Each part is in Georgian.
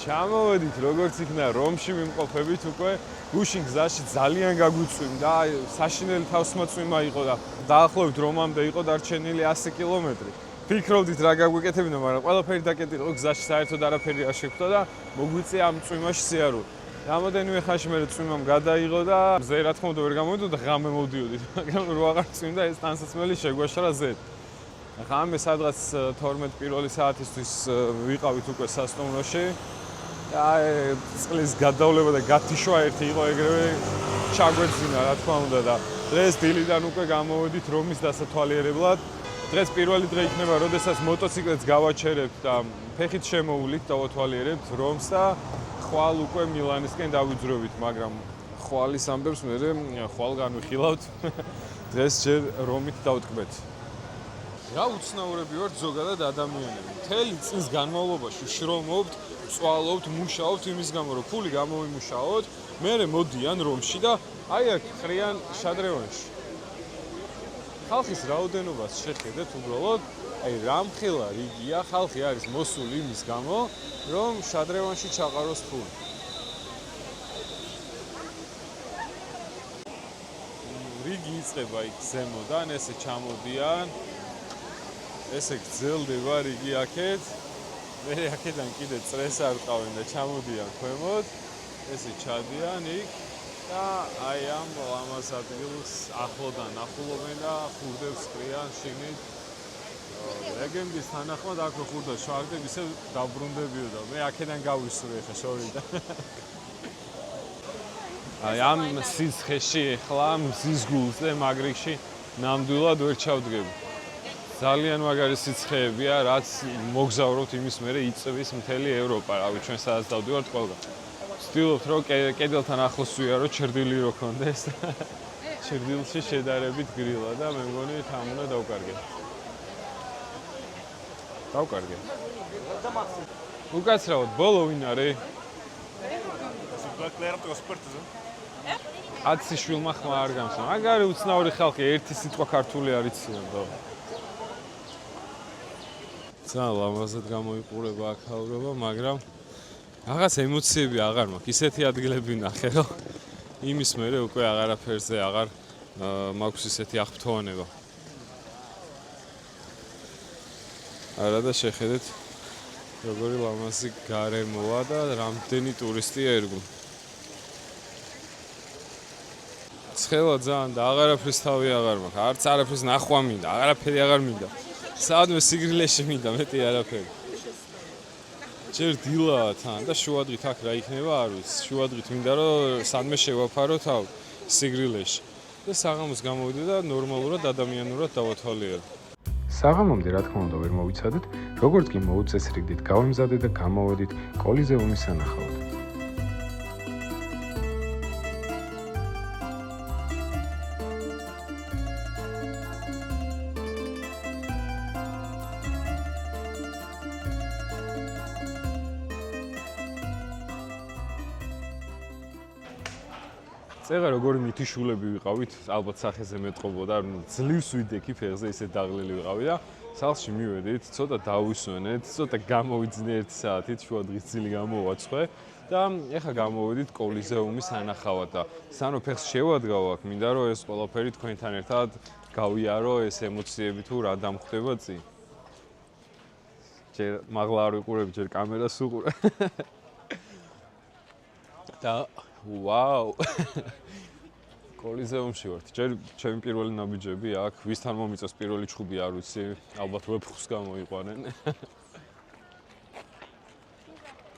ჩამოვედით, როგორც იქნა რომში მიმყოფებით უკვე გუშინ გზაში ძალიან გაგვიწვიმდა, საშინელი თავსმაწვიმა იყო და დაახლოებით რომამდე იყო დარჩენილი 100 კილომეტრი. ფიქრობდით რა გაგვიკეთებინა, მაგრამ ყველაფერი დაკეტილი იყო, გზაში საერთოდ არაფერი არ შეგვხვდა და მოგვიწია ამ წვიმაში სიარული. რამოდენიმე ხანში მე წვიმამ გადაიღო და ზე რა თქმა უნდა ვერ გამოვიდა და ღამე მოვდიოდით, მაგრამ რო აღარ წვიმდა ეს ტანსაცმელი შეგვაშალა ზედ. ღამე სადღაც 12 პირველი საათისთვის ვიყავით უკვე სასტუმროში. წყლის გადავლება და გათიშვა ერთი იყო ეგრევე ჩაგვეძინა რა თქმა უნდა და დღეს დილიდან უკვე გამოვედით რომის დასათვალიერებლად. დღეს პირველი დღე იქნება, როდესაც მოტოციკლეთს გავაჩერებთ და ფეხით შემოვლით და ვათვალიერებთ რომს და ხვალ უკვე მილანისკენ დავიძროვით, მაგრამ ხვალის ამბებს მე ხვალ განვიხილავთ. დღეს ჯერ რომით დავტკბეთ. რა უცნაურები ვართ ზოგადად ადამიანები. მთელი წლის განმავლობაში შრომობთ, წვალობთ, მუშაობთ იმის გამო, რომ ფული გამოვიმუშაოთ, მერე მოდიან რომში და აი აქ ხრიან შადრევანში. ხალხის რაოდენობას შეხედეთ უბრალოდ, აი რამხელა რიგია, ხალხი არის მოსული იმის გამო, რომ შადრევანში ჩაყაროს ფული. რიგი იწყება იქ ზემოდან, ესე ჩამოდიან. ესე გრძელდება რიგი აქეთ. მე აქედან კიდე წრეს არ ყავენ და ჩამოდიან ქვემოთ. ესე ჩადიან იქ და აი ამ ლამაზ ადგილს ახლოდან ახლობენ და ხურდებს ყრიან შიგნით. ლეგენდის თანახმად აქ რო ხურდა შარდები ისე დაბრუნდებიოდა. მე აქედან გავისურვე ხა შორიდან. აი ამ სიცხეში ახლა მზის გულზე მაგრიქში ნამდვილად ვერ ჩავდგები. ძალიან მაგარი სიცხეებია, რაც მოგზაურობთ იმის მერე იწვის მთელი ევროპა, რავი ჩვენ სადაც დავდივართ ყველგან. ვცდილობთ რომ კედელთან ახლოს ვიარო, ჩრდილი რო კონდეს. ჩრდილში შედარებით გრილა და მე მგონი თან უნდა დავკარგე. დავკარგე. უკაცრავად ბოლო ვინ არის? აცი შვილმა ხმა არ გამსა. მაგარი უცნაური ხალხი, ერთი სიტყვა ქართული არ იციან და ძალიან ლამაზად გამოიყურება აქ აურობა, მაგრამ რაღაც ემოციები აღარ მაქვს. ისეთი ადგილები ვნახე, რომ იმის მერე უკვე აღარაფერზე აღარ მაქვს ისეთი აღფრთოვანება. არა და შეხედეთ, როგორი ლამაზი გარემოა და რამდენი ტურისტი ერგო. ცხელა ძალიან და აღარაფრის თავი აღარ მაქვს. არც არაფრის ნახვა მინდა, აღარაფერი აღარ მინდა. საადმე სიგრილეში მინდა მეტი არაფერი. ჯერ დილაა თან და შუადღით აქ რა იქნება არ ვიცი. შუადღით მინდა რომ სადმე შევაფარო თავ სიგრილეში. და საღამოს გამოვიდე და ნორმალურად ადამიანურად დავათვალიერე. საღამომდე რა თქმა უნდა ვერ მოვიცადეთ, როგორც კი მოუწესრიგდით, გავემზადეთ და გამოვედით კოლიზეუმის სანახავად. წეღა როგორი მითიშულები ვიყავით, ალბათ სახეზე მეტყობოდა, ძლივს ვიდექი ფეხზე ისე დაღლილი ვიყავი და სახლში მივედით, ცოტა დავისვენეთ, ცოტა გამოვიძინე 1 საათით, შუადღის ძილი გამოვაცხვე და ეხლა გამოვედით კოლიზეუმის სანახავად და სანამ ფეხს შევადგავ აქ, მინდა რომ ეს ყველაფერი თქვენთან ერთად გავიარო, ეს ემოციები თუ რა დამხვდება წინ. ჯერ მაღლა არ ვიყურებ, ჯერ კამერას ვუყურე. და ვაუ. კოლიზეუმში ვართ. ჯერ ჩემი პირველი ნაბიჯები აქ, ვისთან მომიწევს პირველი ჩხუბი არ ვიცი, ალბათ ვეფხვის გამოიყვანენ.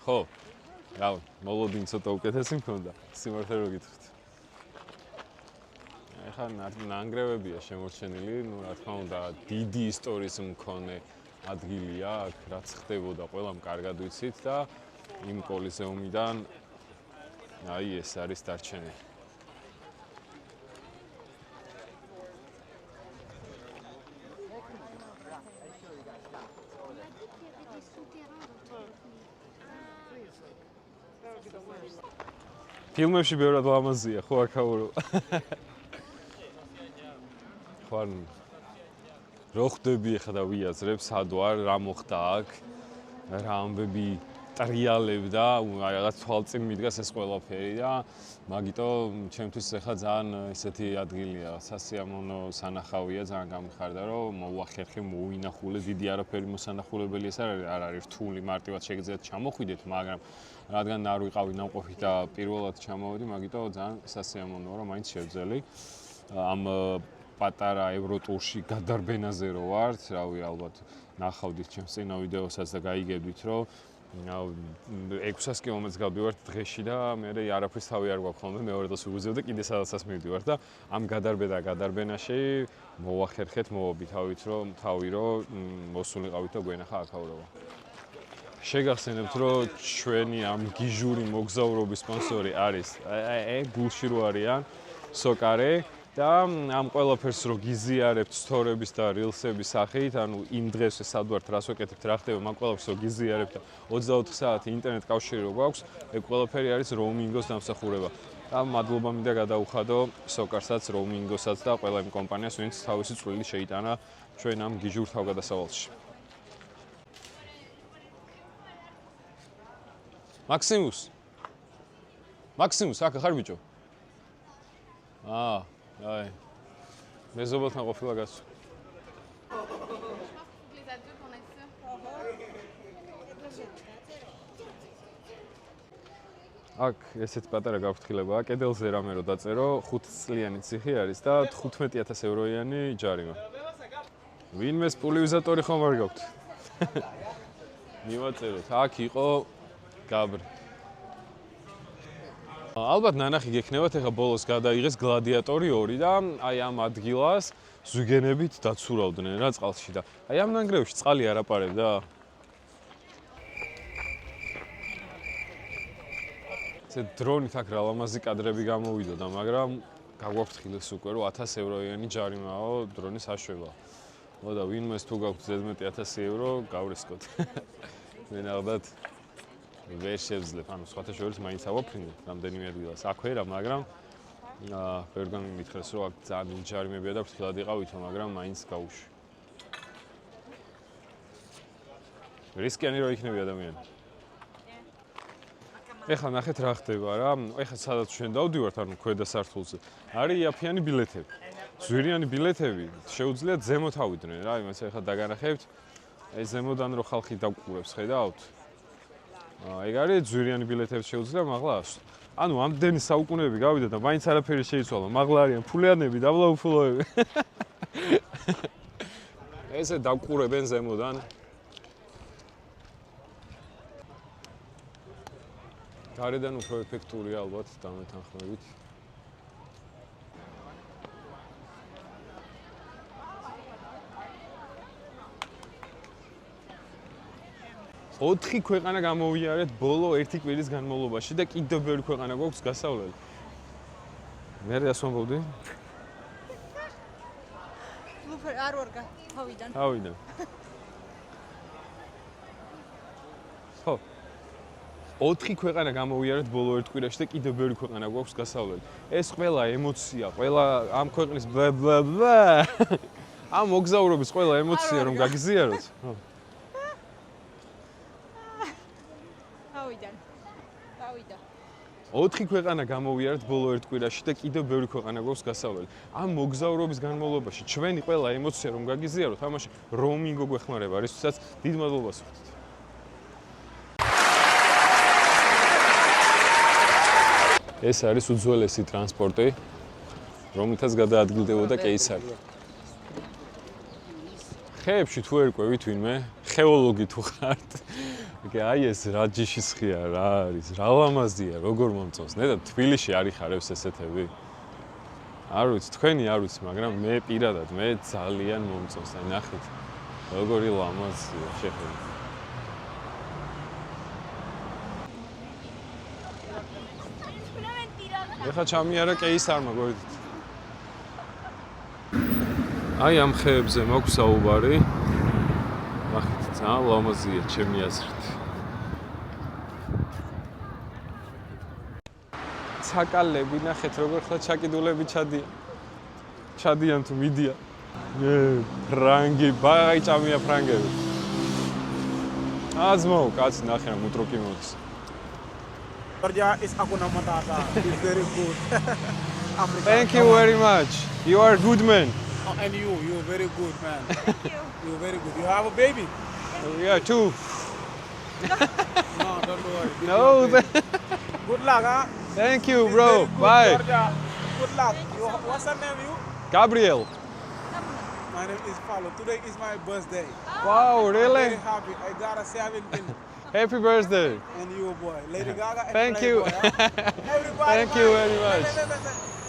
ხო. რავი, მოლოდინი ცოტა უკეთესი მქონდა, სიმართლე რო გითხრით. ეხლა ნანგრევებია შემორჩენილი, ნუ რა თქმა უნდა, დიდი ისტორიის მქონე ადგილია აქ, რაც ხდებოდა, ყველამ კარგად ვიცით და იმ კოლიზეუმიდან აი ეს არის დარჩენილი. ფილმებში ბევრად ლამაზია, ხო აქაურო. ხო რო ხდები ახლა და ვიაზრებ, სად ვარ, რა მოხდა აქ, რა ამბები ტრიალებდა, რაღაც თვალწინ მიდგას ეს ყველაფერი და მაგიტომ ჩემთვის ახლა ძალიან ესეთი ადგილია, სასიამოვნო სანახავია, ძალიან გამიხარდა, რომ მოვახერხე, მოვინახულე, დიდი არაფერი მოსანახულებელი ეს არ არის რთული, მარტივად შეგიძლიათ ჩამოხვიდეთ, მაგრამ რადგან არ ვიყავი ნამყოფი და პირველად ჩამოვედი, მაგიტომ ძალიან სასიამოვნოა, რომ მაინც შევძელი. ამ პატარა ევროტურში გადარბენაზე რო ვართ, რავი, ალბათ ნახავდით ჩემს წინა ვიდეოსაც და გაიგებდით, რომ 600 კილომეტრს გავდივართ დღეში და მე არაფრის თავი არ გვაქვს ხოლმე, მეორე დღეს ვუძევ და კიდე სადაცაც მივდივარ და ამ გადარბენაში მოვახერხეთ, მოვაბითავით, რომ მოსულიყავით და გვენახა აქაურობა. შეგახსენებთ, რომ ჩვენი ამ გიჟური მოგზაურობის სპონსორი არის გულში რო არიან სოკარე და ამ ყველაფერს რო გიზიარებთ სტორების და rilsების სახით, ანუ იმ დღეს სად ვართ, რას ვეკეთებთ, რა ხდება, მაგ ყველაფერს რო გიზიარებთ და 24 საათი ინტერნეტ კავშირი რო გვაქვს, ეგ ყველაფერი არის roaming-ოს დამსახურება. და მადლობა მინდა გადაუხადო სოკარსაც, roaming-ოსაც და ყველა იმ კომპანიას, ვინც თავისი წვლილი შეიტანა ჩვენ ამ გიჟურ თავგადასავალში. მაქსიმუს, აქ ხარ ბიჭო? აი. მეზობელთან ყოფილა გასულ. აქ ესეთ პატარა გაფრთხილებაა, კედელზე რამე რო დაწერო, 5 წლიანი ციხე არის და 15,000 ევროიანი ჯარიმა. ვინმეს პულივიზატორი ხომ არ გაქვთ? მივაწეროთ, აქ იყო გაბრი. ალბათ ნანახი გექნებათ, ეხა ბოლოს გადაიღეს გლადიატორი 2 და აი ამ ადგილას ზვიგენებით დაცურავდნენ რა წყალში და აი ამ ნანგრევში წყალი არ აპარებდა. ეს დრონით აქ რა ლამაზი კადრები გამოვიდოდა, მაგრამ გაგვაფრთხილეს უკვე რომ 1000 ევროიანი ჯარიმაო დრონის აშვება. მოდა ვინმეს თუ გაქვთ ზედმეტი 1000 евро, გავრისკოთ. მე ნახდათ ვერ შევძლებ, ანუ სხვათა შორის მაინც ავაფრინდეთ რამდენიმე ადგილას. აქვე რა, მაგრამ ვერ გამიმითხრეს, რომ აქ ძალიან ჯარიმებია და ფრთხილად იყავითო, მაგრამ მაინც გაუშვი. რისკიანი რო იქნება ადამიანი. ეხლა ნახეთ რა ხდება რა. ეხლა სადაც ჩვენ დავდივართ, ანუ ქვედა სართულზე. არის იაფიანი ბილეთები. ზვირიანი ბილეთები შეუძლიათ ზემოთ ავიდნენ რა, იმას ეხლა დაგანახებთ. ეს ზემოდან რო ხალხი დაგყურებს, ხედავთ? ეგ არის ზვირიანი ბილეთებს შეუძლია მაღლა. ანუ ამდენი საუკუნეები გავიდა და მაინც არაფერი შეიცვალა. მაღლა არიან ფულიანები, დაბლაუფულოები. ესე დაგყურებენ ზემოდან. გარედან უფრო ეფექტურია ალბათ დამეთანხმებით. ოთხი ქვეყანა გამოვიარეთ ბოლო 1 კვირის განმავლობაში და კიდევ ბევრი ქვეყანა გვაქვს გასავლელი. მე რას ვამბობდი? არ ვარ თავიდან. თავიდან. ხო. 4 ქვეყანა გამოვიარეთ ბოლო 1 კვირაში და კიდევ ბევრი ქვეყანა გვაქვს გასავლელი. ეს ყველა ემოცია, ყველა ამ ქვეყნის ამ მოგზაურობის ყველა ემოცია რომ გაგზიაროთ. ხო. თავიდან. 4 ქვეყანა გამოვიარეთ ბოლო 1 კვირაში და კიდევ ბევრი ქვეყანა გვაქვს გასავლელი. ამ მოგზაურობის განმავლობაში ჩვენი ყველა ემოცია რომ გაგიზიაროთ, ამაში roaming-ო გვეხმარება, რისთვისაც დიდ მადლობას ვუხდით. ეს არის უძველესი ტრანსპორტი, რომლითაც გადაადგილდებოდა კეისარი. ხეებში თუ ერკვევით ვინმე, ხეოლოგი თუ ხართ, აი ეს რა ჯიშის ხია, რა არის, რა ლამაზია, როგორ მომწონს. ნედა თბილისში არ იხარებს ესეთები. არ ვიცი, თქვენი არ ვიცი, მაგრამ მე პირადად, მე ძალიან მომწონს. აი ნახეთ, როგორი ლამაზია, შეხედეთ. ეხლა ჩამიარა კეისარმა, გვერდით. აი ამ ხეებზე მაქვს საუბარი. ნახეთ, ძალიან ლამაზია ჩემი აზრით. ცაკალები ნახეთ, როგორ ხლა ჩაკიდულები ჩადიან თუ მიდიან. ფრანგი, ბაი ჭამია ფრანგები. აზმო, კაცი ნახე რა მუტროკი მოდის. Georgia is Hakuna Matata. It's very good. Africa. Thank you very much. You are a good man. Oh, and you're very good, man. Thank you. You're very good. You have a baby? Yeah, too. No, don't worry. This No, is your baby. Good luck, huh? Thank you, It's bro. very good, Bye. Georgia. Good luck. What's your name, you? Gabriel. My name is Paulo. Today is my birthday. Wow, Very really? happy. I got a 17. Happy birthday. And you, boy. Lady Gaga and Thank you. Playboy, huh? Everybody, Thank you man. very much.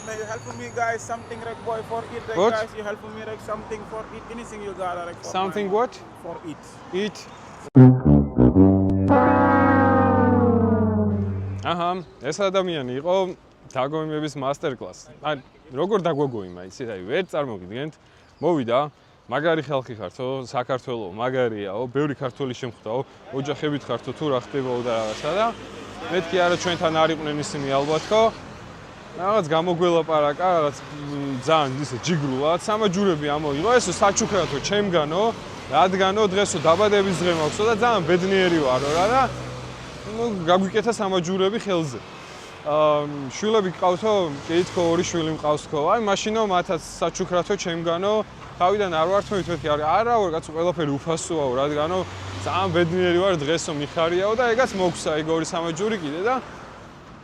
May you help me, guys? Something like boy for eat. Like, What? guys, you help me like something for eat. Anything you got like for Something my- what? For eat. Eat. აჰა, ეს ადამიანი იყო დაგვიმების მასტერკლასი. აი, როგორ დაგვეგოიმა, იცით, აი, ვერ წარმოგიდგენთ. მოვიდა, მაგარი ხალხი ხართო, საქართველო, მაგარიაო, ბევრი ქართველი შემხვდაო, ოჯახებით ხართო თუ რა ხდებაო და რაღაცა და მეთქი არა ჩვენთან არ იყვნენ ისინი ალბათ ხო? რაღაც გამოგველაპარაკა, რაღაც ძალიან ისე ჯიგრულად, სამაჯურები ამოიღო, ესო საჩუქრათო ჩემგანო, რადგანო დღესო დაბადების დღე მაქვსო და ძალიან ბედნიერი ვარო რა და ну გაგვიკეთა სამაჯურები ხელზე. შვილები გყავთო? კი თქო, ორი შვილი მყავს თქო. აი მაშინო მათაც საჩუქრათო ჩემგანო, თავიდან არ ვარ თმით მეთქი არა ვარ კაცო ყველაფერი უფასოაო, რადგანო ძალიან ბედნიერი ვარ დღესო მიხარიაო და ეგაც მოგსა ეგ ორი სამაჯური კიდე და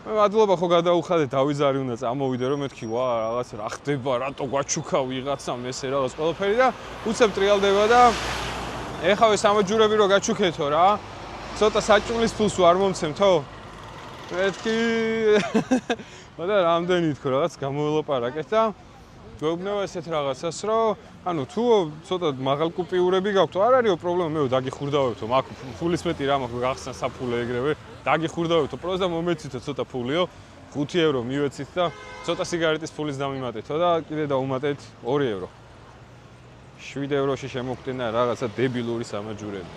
მე მადლობა ხო გადაუხადე დავიზარი უნდა წამოვიდე რომ მეთქი ვა რაღაც რა ხდება, რატო გვაჩუქა ვიღაცამ ესე რაღაც ყველაფერი და უცებ ტრიალდება და ეხავ ეს სამაჯურები რო გაჩუქეთო რა. ცოტა საჭმლის ფულს არ მომცემთო? მეთქი და რამდენი თქო რაღაც გამოველაპარაკეთ და გვეუბნება ესეთ რაღაცას რომ ანუ თუ ცოტა მაღალ კუპიურები გაქვთ არ არისო პრობლემა მეო დაგიხურდავებთო მაგ ფულის მეტი რა მაქვს გახსნა საფულე ეგრევე დაგიხურდავებთო პროზა მომეცითო ცოტა ფულიო 5 ევრო მივეცით და ცოტა სიგარეტის ფულის დამიმატეთო და კიდე დაუმატეთ 2 ევრო 7 ევროში შემოგტენა რაღაცა დებილური სამაჯურები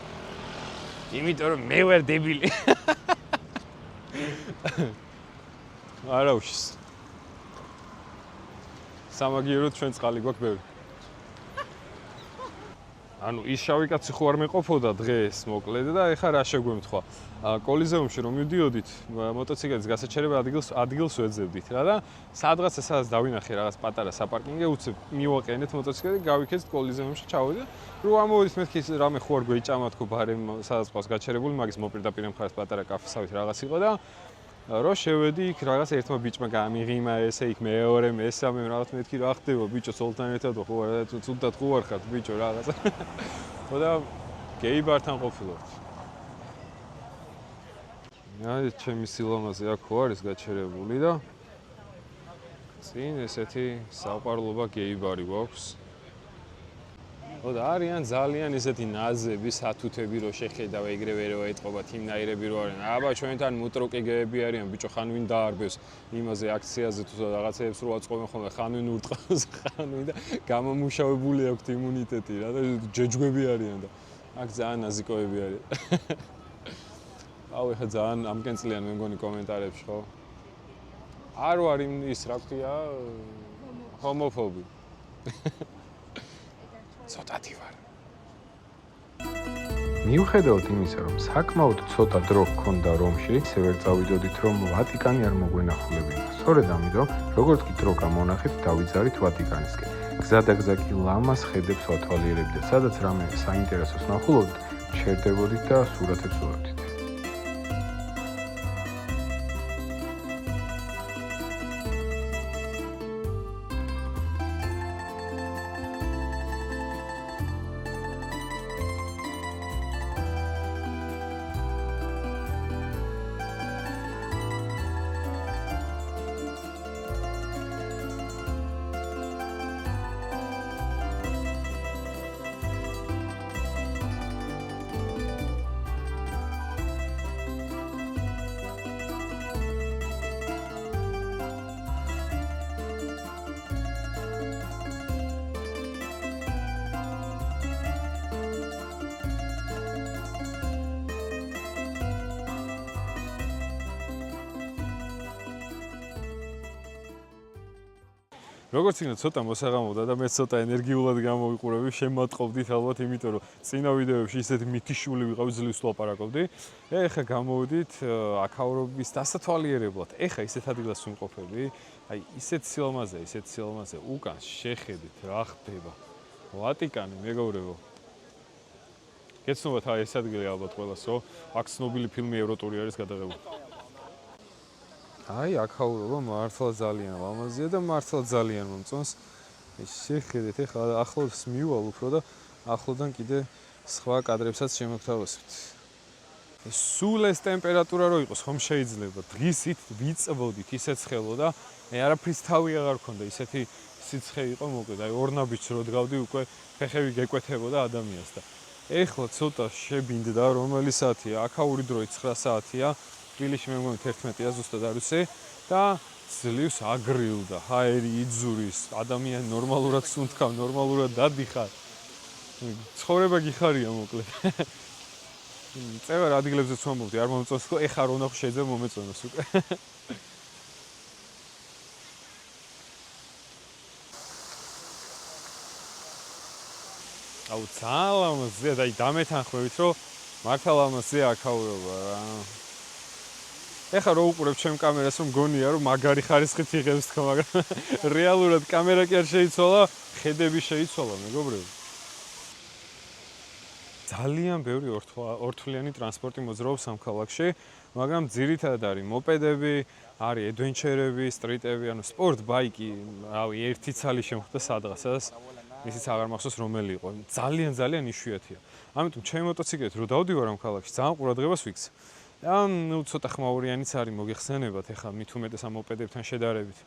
იმიტომ რომ მე ვარ დებილი არა უშის სამაგიეროდ ჩვენ წყალი გვაქვს ბევრი. ანუ ის შავი კაცი ხო არ მეყოფოდა დღეს მოკლედ და ეხა რა შეგვემთხვა. კოლიზეუმში რომ მივდიოდით, მოტოციკლის გასაჩერება ადგილს ვეძებდით რა და სადღაც სადაც დავინახე რაღაც პატარა საპარკინგე, უცებ მივაყენეთ მოტოციკლი, გავიქეთ კოლიზეუმში ჩავედი. რო ამოვიდით მეთქი რამე ხო არ გვეჭამა თქო ბარემ სადაც ყავს გაჩერებული, მაგის მოპირდაპირ მხარეს პატარა კაფესავით რაღაც იყო და რო შევედი იქ რაღაც ერთმა ბიჭმა გამიღიმა ესე იქ მეორე მესამე რაღაც მეთქი რა ხდება ბიჭო სოლთან ერთად ხო არა ცუდად ხო არ ხარ ბიჭო რაღაცა ხო და გეიბართან ყოფილობთ აი ჩემი სილამაზე აქ ხო არის გაჩერებული და წინ ესეთი საყვარლობა გეიბარი გვაქვს ხო და არიან ძალიან ისეთი ნაზები, სათუთები რო შეხედავ ეგრევე რო ეტყობათ იმნაირები რო არიან. აბა ჩვენთან მუტროკეგები არიან, ბიჭო ხან ვინ დაარბევს იმაზე აქციაზე თუ რაღაცეებს რო აწყობენ ხოლმე, ხან ვინ ურტყავს, ხან ვინ და გამომუშავებული აქვთ იმუნიტეტი რა და ჯეჯგვები არიან და აქ ძალიან ნაზიკოები არიან. აუ ეხა ძალიან ამკენწლიან მე მგონი კომენტარებში ხო? არ ვარ ის რა ქვია ჰომოფობი. ცოტათი ვარ. მიუხედავად იმისა, რომ საკმაოდ ცოტა დრო ჰქონდა რომში, ისე ვერ წავიდოდით, რომ ვატიკანი არ მოგვენახულებინა. სწორედ ამიტომ, როგორც კი დრო გამონახეთ, დავიძარით ვატიკანისკენ. გზადაგზა კი ლამას ხედებს ვათვალიერებდით და სადაც რამე საინტერესოს ნახულობთ, ჩერდებოდით და სურათებს ვუყავდით. როგორც იქნა ცოტა მოსაღამოვდა და მე ცოტა ენერგიულად გამოვიყურები, შემატყობდით ალბათ, იმიტომ რომ წინა ვიდეოებში ისეთი მითიშული ვიყავი, ძლივს ვლაპარაკობდი. ეხლა გამოვიდით აქაურობის დასათვალიერებლად. ეხლა ისეთ ადგილას ვიმყოფები, აი ისეთ სილამაზე, უკან შეხედით რა ხდება. ვატიკანი, მეგობრებო. გეცნობათ აი ეს ადგილი ალბათ ყველასო, აქ ცნობილი ფილმი ევროტური არის გადაღებული. აი აქაურობა მართლა ძალიან ლამაზია და მართლა ძალიან მომწონს. შეხედეთ, ეხლა ახლოს მივალ უფრო და ახლოდან კიდე სხვა კადრებსაც შემოგთავაზებთ. სულ ეს ტემპერატურა რო იყოს, ხომ შეიძლება დღისით ვიწვოდით ისეთ ცხელოდა, არაფრის თავი აღარ ქონდა, ისეთი სიცხე იყო მოკლედ, აი ორნაბიჯს რო დგავდი უკვე ფეხები გეკვეთებოდა ადამიანს და ეხლა ცოტა შებინდდა, რომელი საათია? აქაური დროით 9 საათია. თბილისში მე მგონი 11-ია ზუსტად არ ვიცი და ძლივს აგრილდა, ჰაერი იძურის, ადამიანი ნორმალურად სუნთქავ, ნორმალურად დადიხარ. ცხოვრება გიხარია მოკლედ. წევარ ადგილებზეც ვამბობდი, არ მომწონს, ხო ეხა რო ნახო შეიძლება მომეწონოს უკვე. აუ ძალიან ლამაზია და აი დამეთანხმებით, რომ მართლა ლამაზია აქაურობა რა. ეხლა რო უყურებ ჩემ კამერას, რომ გონია, რომ მაგარი ხარისხით იღებს თქო, მაგრამ რეალურად კამერა კი არ შეიცვალა, ხედები შეიცვალა, მეგობრებო. ძალიან ბევრი ორთვლიანი ტრანსპორტი მოძრაობს ამ ქალაქში, მაგრამ ძირითადად არის მოპედები, არის ადვენჩერები, სტრიტები, ანუ სპორტ ბაიკი, რავი, ერთი ცალი შემხვდა სადღაცას, ისიც აღარ მახსოვს რომელი იყო. ძალიან იშვიათია. ამიტომ ჩემი მოტოციკლით რო დავდივარ ამ ქალაქში, ძალიან ყურადღებას ვიქცე. ნუ ცოტა ხმაურიანიც არის მოგეხსენებათ, ეხლა მით უმეტეს ამ მოპედებთან შედარებით.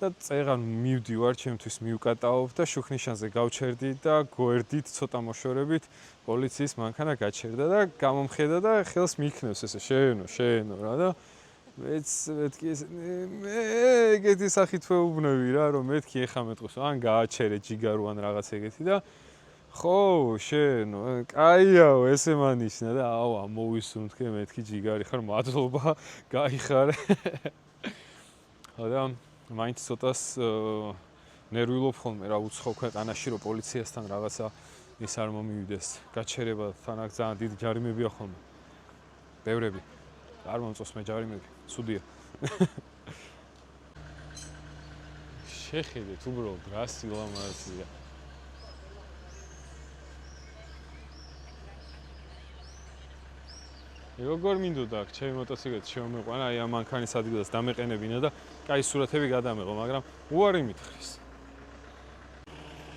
და წეღან მივდივარ, ჩემთვის მივკატაობ და შუქნიშანზე გავჩერდი და გვერდით ცოტა მოშორებით პოლიციის მანქანა გაჩერდა და გამომხედა და ხელს მიიქნევს ესე შეენო რა და მეთქი მე ეგეთი სახით ვეუბნები რა, რომ მეთქი ეხა მეტყვის, ან გააჩერე ჯიგარო ან რაღაც ეგეთი და ხო, შეენო, კაიაო, ესე მანიშნა და აუ, მოვისუნთქე, მეთქი ჯიგარი ხარ, მადლობა, გაიხარე. და მაინც ცოტას ნერვიულობ ხოლმე რა უცხო ქვეყანაში, რომ პოლიციასთან რაღაცა ის არ მომივიდეს. გაჩერება თან აქ ძალიან დიდი ჯარიმებია ხოლმე. ბევრები. არ მომწონს მე ჯარიმები, ცუდია. შეხედეთ უბრალოდ რა სილამაზეა. როგორ მინდოდა აქ ჩემი მოტოციკლით შემომეყვანა, აი ამ მანქანის ადგილას დამეყენებინა და კაი სურათები გადამეღო, მაგრამ უარი მითხრის.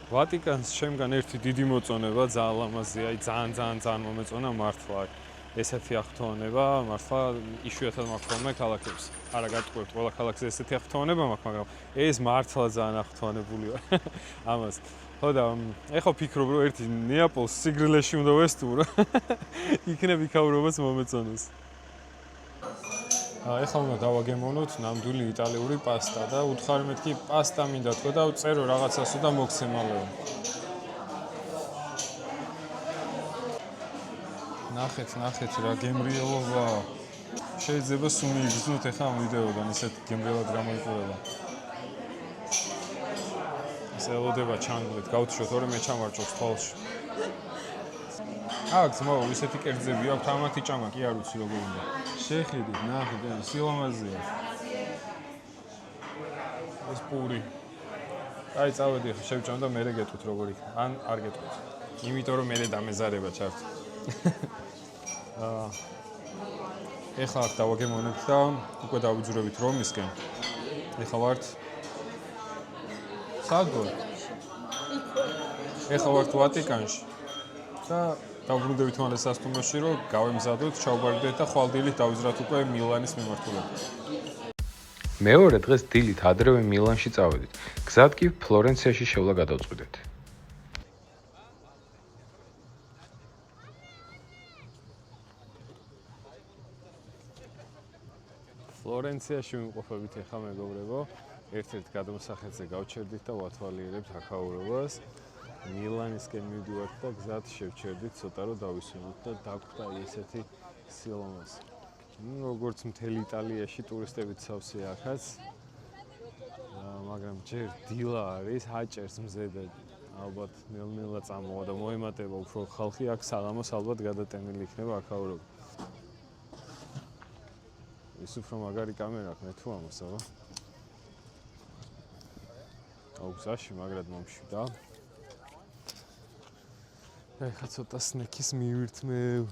ვატიკანს შემგან ერთი დიდი მოწონება, ძალიან ლამაზია, აი ძალიან მომეწონა მართლა. ესეთი აღფრთოვანება, მართლა იშვიათად მაქვს ხოლმე ქალაქებს. არა გატყუებთ, ყველა ქალაქზე ესეთი აღფრთოვანება მაქვს, მაგრამ ეს მართლა ძალიან აღფრთოვანებული ვარ ამას. ხო და ეხლა ვფიქრობ, რომ ერთი ნეაპოლს სიგრილეში უნდა ვესტუმრო. იქნებ იქაურობას მომეწონოს. ეხლა უნდა დავაგემოვნოთ ნამდვილი იტალიური პასტა და უთხარი მეთქი პასტა მინდა თქო და ვწერო რაღაცასო და მოგცე მალევე. ნახეთ რა გემრიელობა. შეიძლება სულ მიიგრძნოთ ეხლა ამ ვიდეოდან, ისეთ გემრიელად გამოიყურება. ელოდება ჩანგლით, გავთიშოთ ორი მე ჩამარჭოს თვალში. აქ ძმაო, ისეთი კერძები აქვს, ამათი ჭამა კი არ ვიცი როგორ უნდა. შეხედით, ნახეთ, სილამაზეა. ეს პური. აი, წავედი ახლა, შევჭამ და მერე გეტყვით როგორ იქნება. ან არ გეტყვით. იმიტომ რომ მერე დამეზარება ჩართო. ეხლა აქ დავაგემოვნებთ და უკვე დავიძურებით რომისკენ. ეხლა ვართ საგო. ეხლა ვართ ვატიკანში. და დავბრუნდებით მალე სასტუმროში, რომ გავემზადოთ, ჩავბარდეთ და ხვალდილით დავიზრათ უკვე მილანის მიმართულებით. მეორე დღეს დილით ადრევე მილანში წავედით. გზად კი ფლორენციაში შევლა გადავწყვიტეთ. ფლორენციაში ვიმყოფებით ახლა მეგობრებო. ერთ-ერთ გადამოსახედზე გავჩერდით და ვათვალიერებთ აქაურობას. მილანისკენ მივდივართ და გზად შევჩერდით ცოტა რომ დავისვენოთ და დაგვხვდა ესეთი სილამაზე. როგორც მთელი იტალიაში ტურისტებით სავსეა აქაც. მაგრამ ჯერ დილა არის, აჭერს მზე და ალბათ ნელ-ნელა წამოვა და მოემატება უფრო ხალხი აქ საღამოს ალბათ გადატენილი იქნება აქაურობა. ის უფრო მაგარი კამერა აქვს, მე თუ ამას აბა. აუ გზაში მაგრად მომშვიდა. ეხლა ცოტა სნექის მივირთმევ.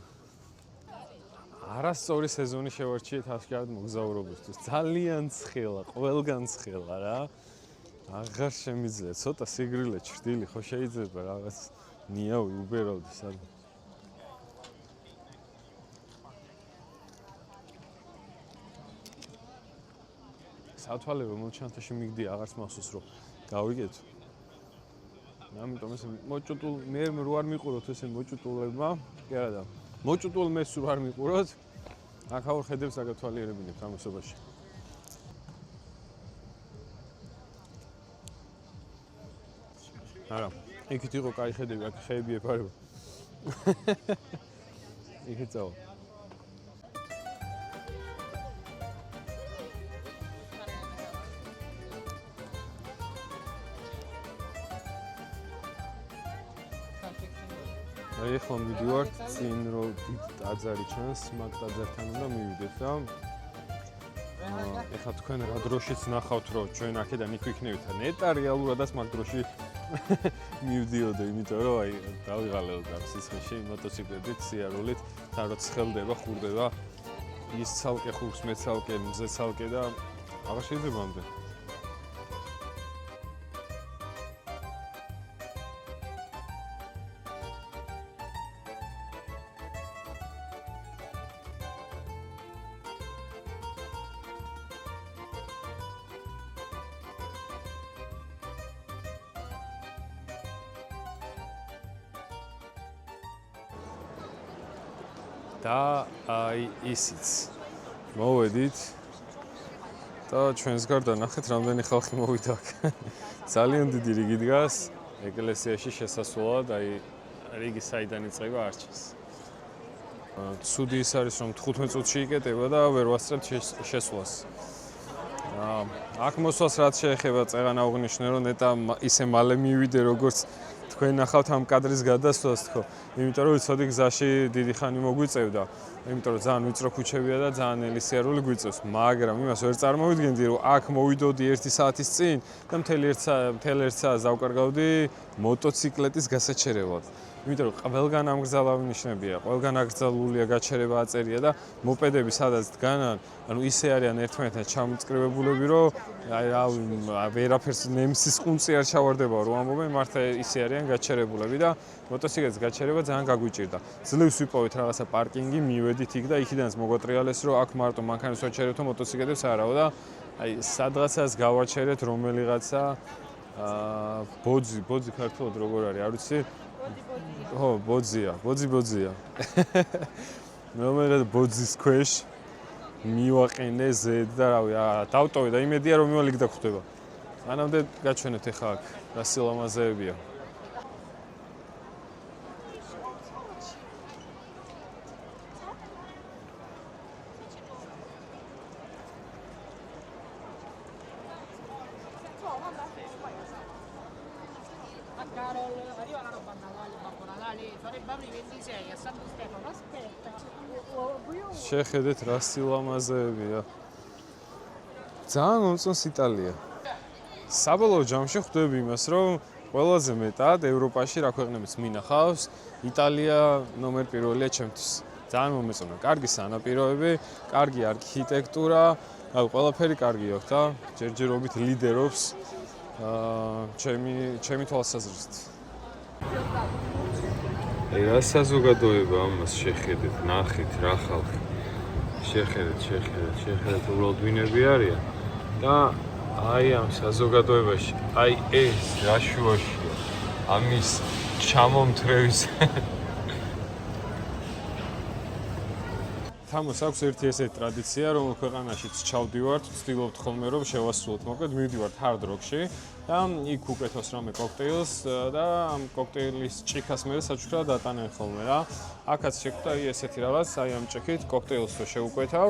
არასწორი სეზონი შევარჩიეთ ასკარად მოგზაურობისთვის. ძალიან ცხელა, ყველგან ცხელა რა. აღარ შემიძლია, ცოტა სიგრილე ჩრდილი ხო შეიძლება რაღაც ნიავი უბერავდი სადმე. სათვალე მომჩანთაში მიგდი აღარც მახსოვს რომ გავიგეთო. ამიტომ ეს მოჭუტულ მე რო არ მიყუროთ ესე მოჭუტულებმა, კი არა და მოჭუტულ მეს რო არ მიყუროთ, აქაურ ხედებს აგათვალიერებინებთ ამასობაში. არა, იქით იყო კაი ხედები, აქ ხეები ეფარება. იქით წავა. აი ახლა მივიდივართ წინ რო დიდ ტაძარი ჩანს, მაგ ტაძართან უნდა მივიდეთ და ეხლა თქვენ რა დროშიც ნახავთ რომ ჩვენ აქედან იქ ვიქნებით და ნეტა რეალურადაც მაგ დროში მივდიოდა, იმიტომ რომ აი დავიღალე სიცხეში მოტოციკლებით, სიარულით, თან რო ცხელდება, ხურდება, ის ცალკე ხურს, მე ცალკე, მზე ცალკე და აღარ შეიძლება ამდენ. და აი ისიც მოვედით და ჩვენს გარდა ნახეთ რამდენი ხალხი მოვიდა აქ. ძალიან დიდი რიგი დგას ეკლესიაში შესასვლელად, აი რიგი საიდან იწყება არჩეს. ცუდი ის არის რომ 15 წუთში იკეტება და ვერ ვასწრებთ შესვლას. აქ მოსვლას რაც შეეხება წეღან აღნიშნე რომ ნეტა ისე მალე მივიდე როგორც თქვენ ნახავთ ამ კადრის გადასვლას თქო, იმიტომ რომ ვიცოდი გზაში დიდი ხანი მოგვიწევდა, იმიტომ რომ ძალიან ვიწრო ქუჩებია და ძალიან ელისიარული გვიწევს, მაგრამ იმას ვერ წარმოვიდგენდი რომ აქ მოვიდოდი 1 საათის წინ და მთელი 1 საათს დავკარგავდი მოტოციკლეტის გასაჩერებლად. იმიტომ რომ ყველგან ამგზავრა ნიშნებია, ყველგან აკრძალულია გაჩერება აწერია და მოპედები სადაც დგანან, ანუ ისე არიან ერთმანეთთან ჩამწკრივებულები, რომ აი რა ვერაფერს ნემსის ყუნწი არ ჩავარდება, რომ ამბობენ მართლა ისე არიან გაჩერებულები და მოტოციკლეტის გაჩერება ძალიან გაგვიჭირდა. ძლივს ვიპოვეთ რაღაცა პარკინგი, მივედით იქ და იქიდანაც მოგვატრიალეს, რომ აქ მარტო მანქანებს ვაჩერებთ, მოტოციკლეტებს არაო და აი სადღაცას გავაჩერეთ რომელიღაცა ბოძი ქართულად როგორ არის, არ ვიცი. ო, ბოძია. ნომერად ბოძის ქვეშ მივაყენე ზედ და რავი, დავტოვე და იმედია რომ იმალ იქ დაგხვდება. მანამდე გაჩვენეთ ახლა აქ რა სილამაზეებია. შეხედეთ რა სილამაზეებია. ძალიან მომწონს იტალია. საბოლოო ჯამში ხვდები იმას, რომ ყველაზე მეტად ევროპაში რა ქვეყნებიც მინახავს, იტალია ნომერ პირველია ჩემთვის. ძალიან მომეწონა. კარგი სანაპიროები, კარგი არქიტექტურა, ყველაფერი კარგი აქვს და ჯერჯერობით ლიდერობს ჩემი თვალსაზრისით. რა საზოგადოება ამას შეხედეთ, ნახეთ რა ხალხი. შეხედეთ უბრალოდ ვინები არიან და აი ამ საზოგადოებაში, აი ეს რა შუაშია, ამის ჩამომთრევის თამოს აქვს ერთი ესეთი ტრადიცია, რომ ქვეყანაშიც ჩავდივართ, ვცდილობთ ხოლმე რომ შევასრულოთ, მოკლედ მივდივართ hard rock-ში და იქ უკეთოს რამე კოქტეილს და ამ კოქტეილის ჭიქას მე საჩუქრად დატანენ ხოლმე რა. აქაც შეგვდა ესეთი რაღაც, აი ამ ჭიქით კოქტეილს რო შევუკვეთავ,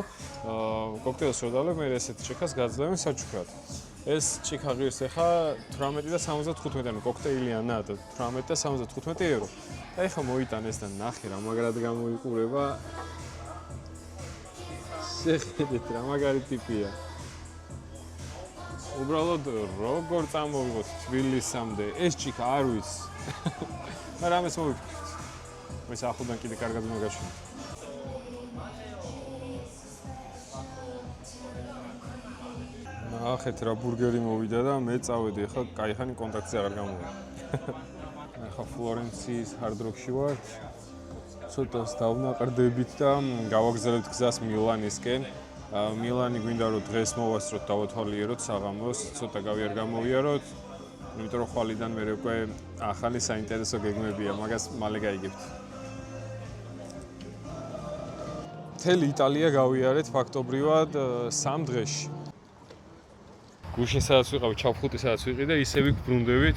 კოქტეილს რო დავლებ, მე ესეთი ჭიქას გაძლევენ საჩუქრად. ეს ჩიკაგოს ახლა 18 და 75, ანუ კოქტეილიანა და 18 და 75 ევრო. და ეხლა მოიტან ეს და ნახე რა მაგრად გამოიყურება. შეხედეთ რა მაგარი ტიპია. უბრალოდ როგორ წამოვიღოთ თბილისამდე ეს ჩიკა არ ვიცი. მაგრამ ეს მოვიფიქრეთ. ეს ახლიდან კიდე კარგად მოგაჩვენე. ნახეთ რა ბურგერი მოვიდა და მე წავედი ახლა кайხანი კონტაქტზე აღარ გამოვიდა. ახლა ფლორენციის Hard Rock-ში ვარ. ცოტას დავნაყრდებით და გავაგზავნებთ გზას მილანისკენ. მილანი გვინდა რომ დღეს მოვასწროთ დავათვალიეროთ საღამოს, ცოტა გავიარ გამოვიაროთ. იმიტომ რომ ხვალიდან მე უკვე ახალი საინტერესო გეგმებია, მაგას მალე გაიგებთ. მთელი იტალია გავიარეთ ფაქტობრივად 3 დღეში. გუშინ სადაც ვიყავ, ჩაფხუტი სადაც ვიყი და ისე ვიბრუნდებით.